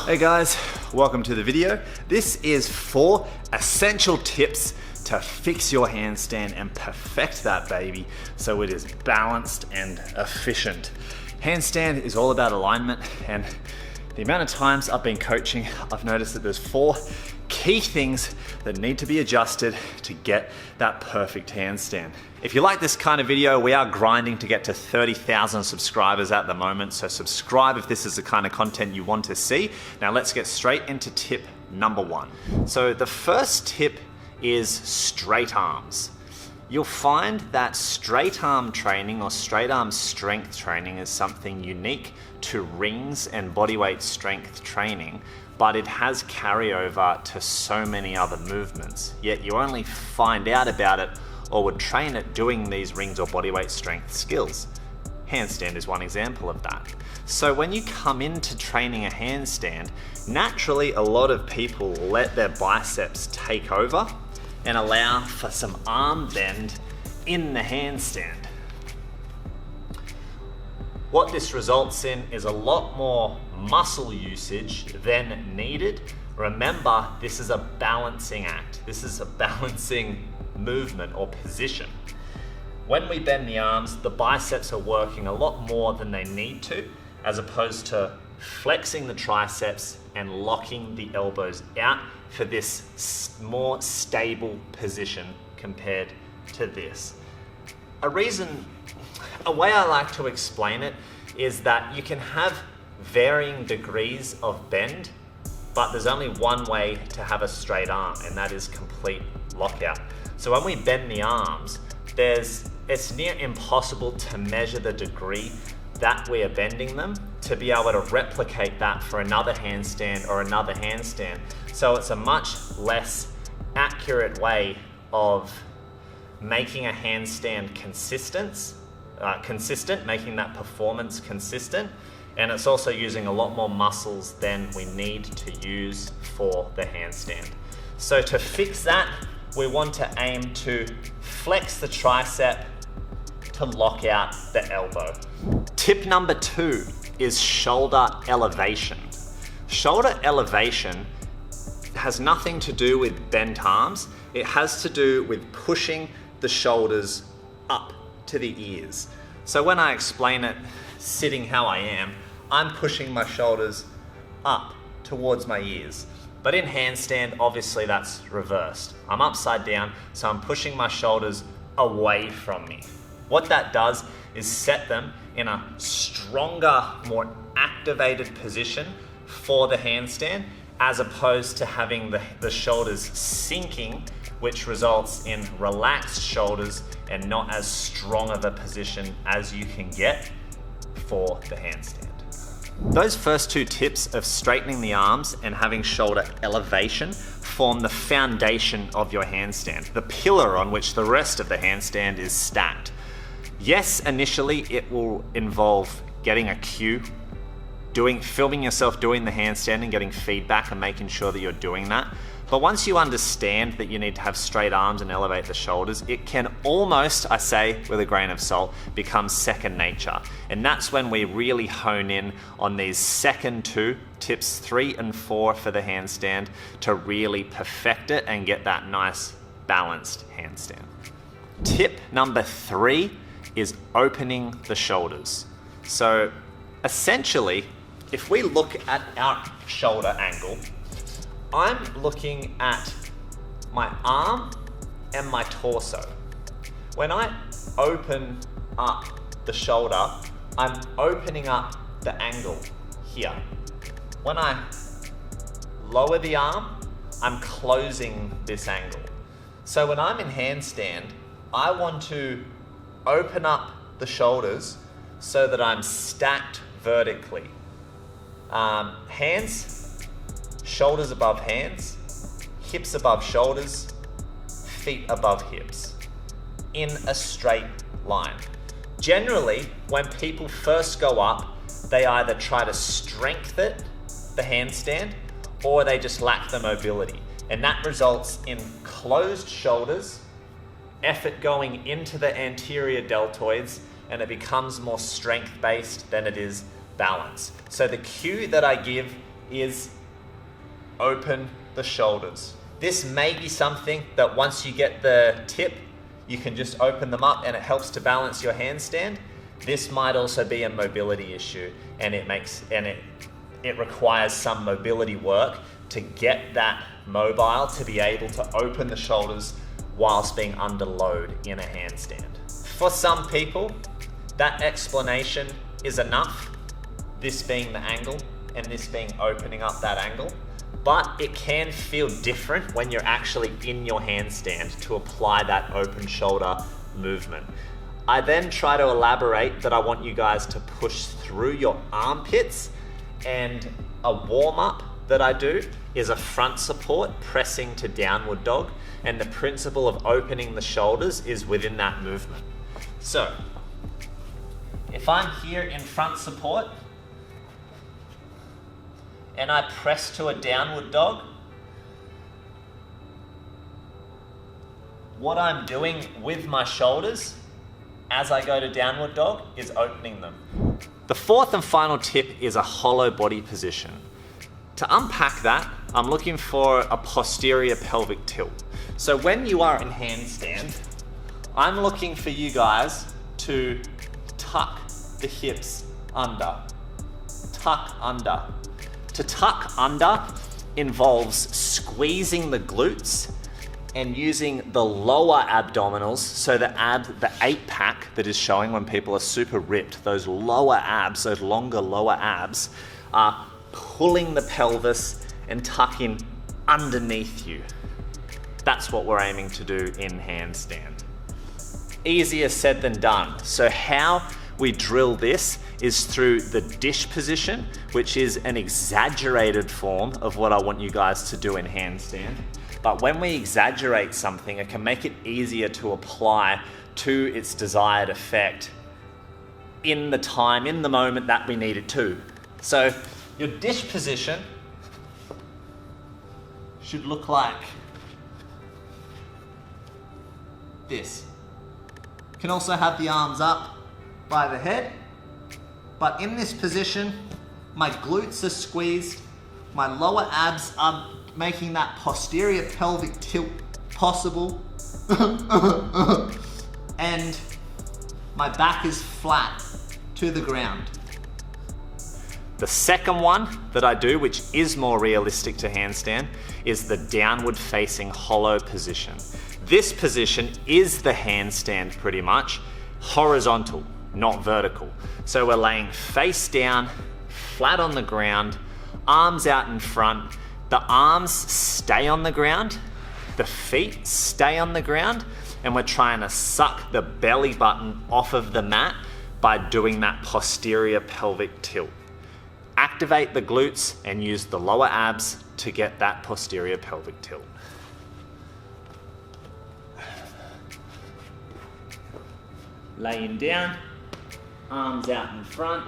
Hey guys, welcome to the video. This is 4 essential tips to fix your handstand and perfect that baby so it is balanced and efficient. Handstand is all about alignment, and the amount of times I've been coaching, I've noticed that there's 4 key things that need to be adjusted to get that perfect handstand. If you like this kind of video, we are grinding to get to 30,000 subscribers at the moment, so subscribe if this is the kind of content you want to see. Now let's get straight into tip number 1. So the first tip is straight arms. You'll find that straight arm training or straight arm strength training is something unique to rings and bodyweight strength training, but it has carryover to so many other movements. Yet you only find out about it or would train at doing these rings or bodyweight strength skills. Handstand is one example of that. So when you come into training a handstand, naturally a lot of people let their biceps take over and allow for some arm bend in the handstand. What this results in is a lot more muscle usage than needed. Remember, this is a balancing act. This is a balancing movement or position. When we bend the arms, the biceps are working a lot more than they need to, as opposed to flexing the triceps and locking the elbows out for this more stable position compared to this. A way I like to explain it is that you can have varying degrees of bend, but there's only one way to have a straight arm, and that is complete lockout. So when we bend the arms, it's near impossible to measure the degree that we are bending them to be able to replicate that for another handstand or another handstand. So it's a much less accurate way of making a handstand consistent, making that performance consistent. And it's also using a lot more muscles than we need to use for the handstand. So to fix that, we want to aim to flex the tricep to lock out the elbow. Tip number 2 is shoulder elevation. Shoulder elevation has nothing to do with bent arms. It has to do with pushing the shoulders up to the ears. So when I explain it sitting how I am, I'm pushing my shoulders up towards my ears. But in handstand, obviously that's reversed. I'm upside down, so I'm pushing my shoulders away from me. What that does is set them in a stronger, more activated position for the handstand, as opposed to having the shoulders sinking, which results in relaxed shoulders and not as strong of a position as you can get for the handstand. Those first 2 tips of straightening the arms and having shoulder elevation form the foundation of your handstand, the pillar on which the rest of the handstand is stacked. Yes, initially it will involve getting a cue, filming yourself doing the handstand and getting feedback and making sure that you're doing that. But once you understand that you need to have straight arms and elevate the shoulders, it can almost, I say with a grain of salt, become second nature. And that's when we really hone in on these second 2, tips 3 and 4 for the handstand, to really perfect it and get that nice balanced handstand. Tip number 3 is opening the shoulders. So essentially, if we look at our shoulder angle, I'm looking at my arm and my torso. When I open up the shoulder, I'm opening up the angle here. When I lower the arm, I'm closing this angle. So when I'm in handstand, I want to open up the shoulders so that I'm stacked vertically. Hands, shoulders above hands, hips above shoulders, feet above hips, in a straight line. Generally, when people first go up, they either try to strengthen the handstand or they just lack the mobility. And that results in closed shoulders, effort going into the anterior deltoids, and it becomes more strength-based than it is balance. So the cue that I give is open the shoulders. This may be something that once you get the tip, you can just open them up and it helps to balance your handstand. This might also be a mobility issue, and it requires some mobility work to get that mobile to be able to open the shoulders whilst being under load in a handstand. For some people, that explanation is enough, this being the angle and this being opening up that angle, but it can feel different when you're actually in your handstand to apply that open shoulder movement. I then try to elaborate that I want you guys to push through your armpits, and a warm-up that I do is a front support pressing to downward dog, and the principle of opening the shoulders is within that movement. So, if I'm here in front support and I press to a downward dog, what I'm doing with my shoulders as I go to downward dog is opening them. The fourth and final tip is a hollow body position. To unpack that, I'm looking for a posterior pelvic tilt. So when you are in handstand, I'm looking for you guys to tuck the hips under. Tuck under. To tuck under involves squeezing the glutes and using the lower abdominals, so the 8-pack that is showing when people are super ripped, those lower abs, those longer lower abs, are pulling the pelvis and tucking underneath you. That's what we're aiming to do in handstand. Easier said than done. So how we drill this is through the dish position, which is an exaggerated form of what I want you guys to do in handstand. But when we exaggerate something, it can make it easier to apply to its desired effect in the time, in the moment that we need it to. So your dish position should look like this. You can also have the arms up by the head, but in this position, my glutes are squeezed, my lower abs are making that posterior pelvic tilt possible, and my back is flat to the ground. The second one that I do, which is more realistic to handstand, is the downward facing hollow position. This position is the handstand pretty much, horizontal, not vertical. So we're laying face down, flat on the ground, arms out in front. The arms stay on the ground, the feet stay on the ground, and we're trying to suck the belly button off of the mat by doing that posterior pelvic tilt. Activate the glutes and use the lower abs to get that posterior pelvic tilt. Laying down, arms out in front,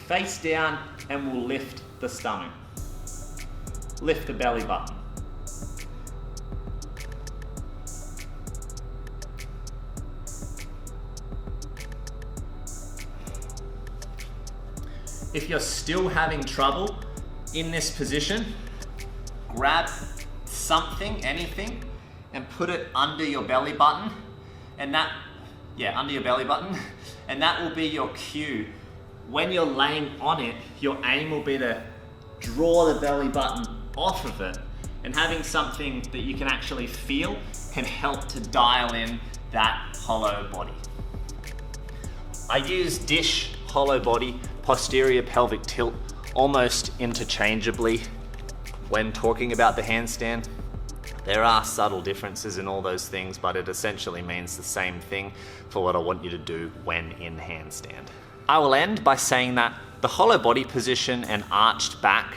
face down, and we'll lift the stomach. Lift the belly button. If you're still having trouble in this position, grab something, anything, and put it under your belly button, and under your belly button, and that will be your cue. When you're laying on it, your aim will be to draw the belly button off of it, and having something that you can actually feel can help to dial in that hollow body. I use dish, hollow body, posterior pelvic tilt almost interchangeably when talking about the handstand. There are subtle differences in all those things, but it essentially means the same thing for what I want you to do when in handstand. I will end by saying that the hollow body position and arched back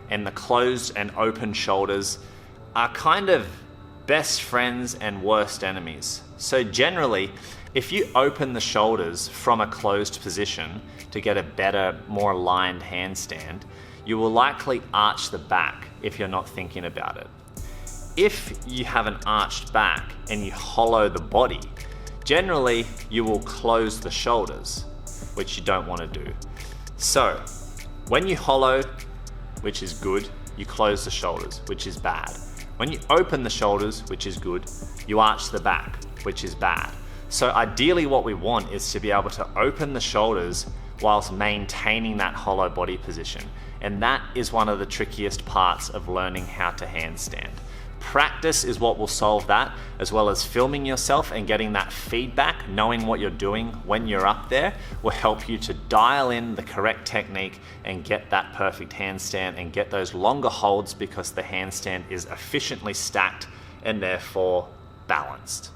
and the closed and open shoulders are kind of best friends and worst enemies. So generally, if you open the shoulders from a closed position to get a better, more aligned handstand, you will likely arch the back if you're not thinking about it. If you have an arched back and you hollow the body, generally you will close the shoulders, which you don't want to do. So when you hollow, which is good, you close the shoulders, which is bad. When you open the shoulders, which is good, you arch the back, which is bad. So ideally what we want is to be able to open the shoulders whilst maintaining that hollow body position. And that is one of the trickiest parts of learning how to handstand. Practice is what will solve that, as well as filming yourself and getting that feedback, knowing what you're doing when you're up there will help you to dial in the correct technique and get that perfect handstand and get those longer holds, because the handstand is efficiently stacked and therefore balanced.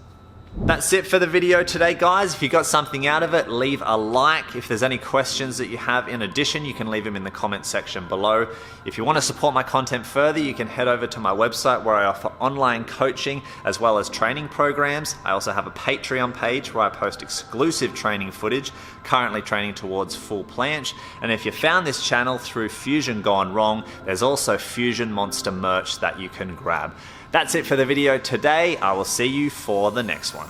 That's it for the video today, guys. If you got something out of it, leave a like. If there's any questions that you have in addition, you can leave them in the comment section below. If you want to support my content further, you can head over to my website where I offer online coaching as well as training programs. I also have a Patreon page where I post exclusive training footage, currently training towards full planche. And if you found this channel through Fusion Gone Wrong, there's also Fusion Monster merch that you can grab. That's it for the video today. I will see you for the next one.